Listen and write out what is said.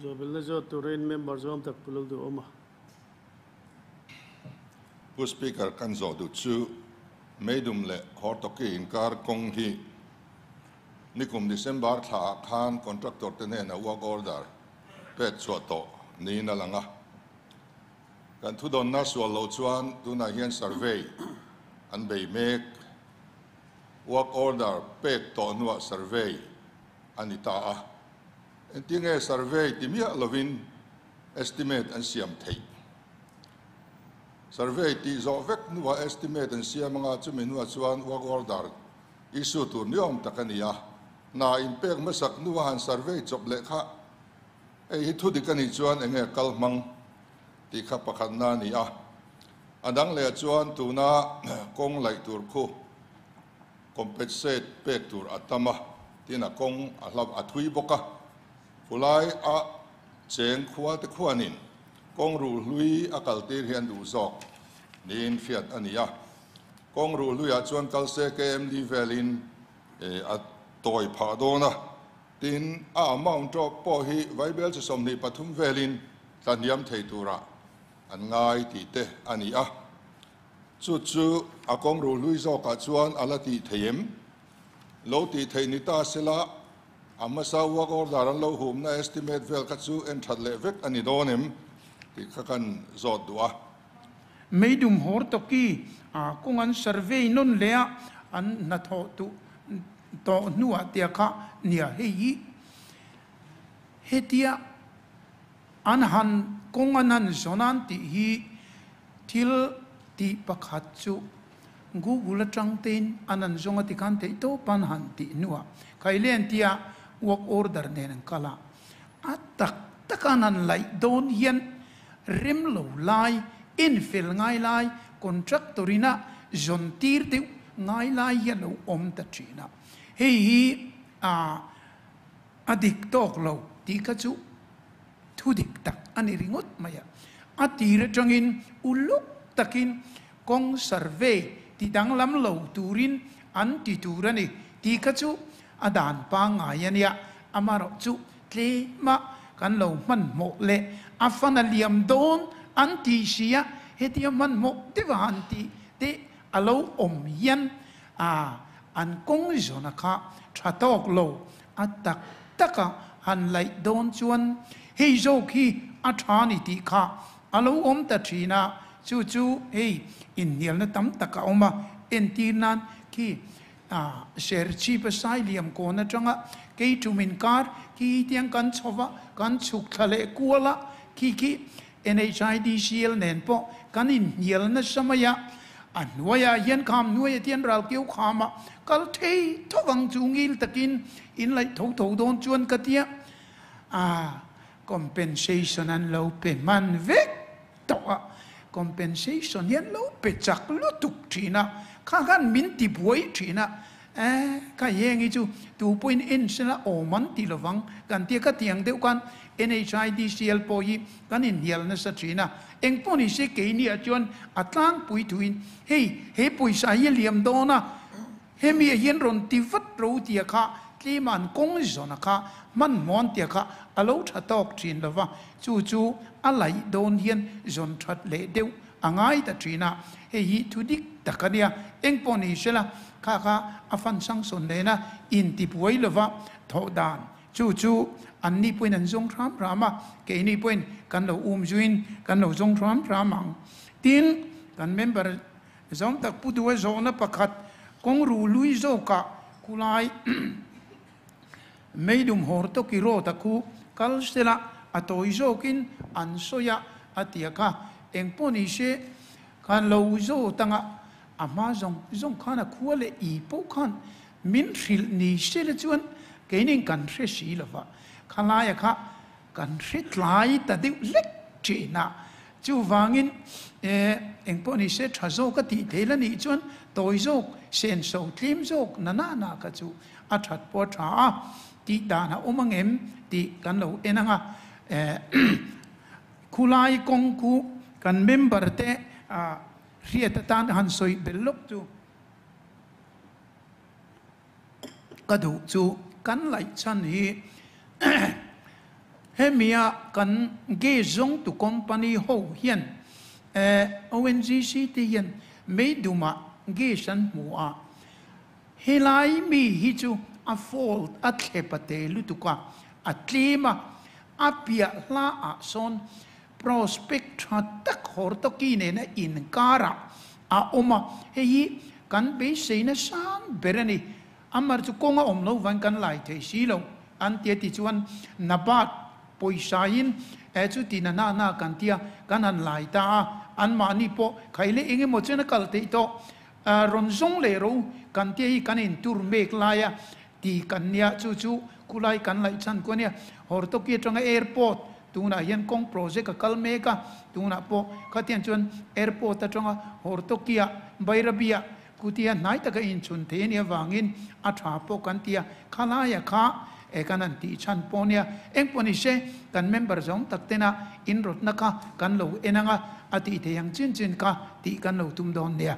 Zobilazo to rain member zom tak Pu Lalduhoma. Pu Speaker kan zo du chu Meidum le Hortoki-Meidum Kawng hi nikum December tha khan contractor tene na work order pet chuato ni na langa kan thu don na swallow chuan tu na hian survey an bei mek work order pet to nuwa survey anita a entinge survey timia lovin estimate an siam thei survey ti zo vek nuwa estimate an siam nga chumi nuwa chuan work order issue tur niom takania na impek masak nuwa han survey chop le kha ei thu dikani chuan enge kalmang ti kha pakhat na ni a adang le chuan tuna kong lai tur khu compensate pek tur atama tina kong ahlab athui boka fulai a cheng khuwa te khuanin kong ru hlui akal tir hian du zok nin fiat ania kong ru hlui a chuan kalse KMD velin a toy pha dona tin a amount drop po hi vaibel chu somni pathum velin taniam thei tura an ngai ti te ania chu a kong ru hlui zok a chuan alati theim lo ti thei ni ta sela amasa work order an lo hum na estimate vel ka chu en that le vek ani donem ti kha kan zot dua Meidum Hortoki kung an survey non lea an na tho tu to nuwa tia kha nia hei hetia an han kung an han zonan ti hi til ti pakhat chu Google atang tin anan zonga ti kan te to pan han ti nuwa kai len tia work order nen kala atak takanan lai don hian rim lo lai infill ngai lai contractorina zon tir te ngai lai hian lo om ta china hei adik tok lo ti ka chu thu dik tak ani ringot maya atira changin uluk takin kong survey ti dang lam lo turin an ti turani ti ka chu adan pa ngayania amaro chu tle ma kan lo man mo le afana liam don an ti sia hetia man mo te van ti te alo om yan an kong zona kha thatok lo atak taka han lai don chuan hei zo khi athani ti kha alo om ta thina chu hei in nial na tam taka oma entinan ki share chi pasai liam ko na changa ke tu min kar ki tiang kan chowa kan chuk thale kuala ki NHIDCL nen po kan in nial na samaya anwaya yen kham nuaya tian ral keu khama kal thei thowang chungil takin in lai tho don chuan katia compensation an lo pe man vek to compensation yen lo pe chak lo tuk thina kha kan min ti buai thina ka yengi chu 2.in sela oman ti lowang kan tia ka tiang deuh kan NHIDCL po hi kan in hial na sa thina eng poni se ke ni a chuan atlang pui thuin he pui sa hi liam dona he mi yen ron ti vat ro tia kha tliman kong zona kha man mon tia kha alo tha tok thin lova chu alai don hian zon that le deuh angai ta thina hi thu dik takania eng poni sela kha afan sang son le na in ti puai lova tho dan chu an ni puin an zong thram rama ke ni puin kan lo juin kan lo zong thram ramang tin kan member zong tak pu duwa zona pakhat kong ru lui zo ka kulai Meidum Hortoki ro taku kal sela atoi zo kin an soya atiaka eng poni se kan lo zo tanga ama zong khana khuale I po khan min thil ni sele chuan kening kan thre si lova khalaya kha kan thrit lai ta de lek china chu wangin eng poni se thazo ka ti thela ni chuan toi zo sen so tlim zo na ka chu a that po tha ti dana omangem ti kan lo enanga khulai kong ku kan member te rieta tan han soi belok tu kadu chu kan lai chan hi hemia kan ge zong tu company ho hian ONGC ti hian meiduma ge san mua helai mi hi chu a fault a thepate lutuka atlima apia la a son prospect tak hortoki ne na in kara a oma hei kan be sei na sang berani amar chu konga omlo van kan lai the silo an tia ti chuan nabat poisain chu ti na na kan tia kan an lai ta an mani po khaile enge mo chena kal te to ron zong le ro kan tia hi kan in tur mek laya ti kan nia chu kulai kan lai chan ko nia hortoki tanga airport tuna hian kong project ka kalmeka tuna po khatian chun airport atanga hortokia bairabia kutia nai taka in chun the nia wangin a tha po kan tia khalaya kha e kanan ti chan ponia engponi se kan member jong taktena in rot naka kan lo enanga ati te yang chin ka ti kan lo tum don nia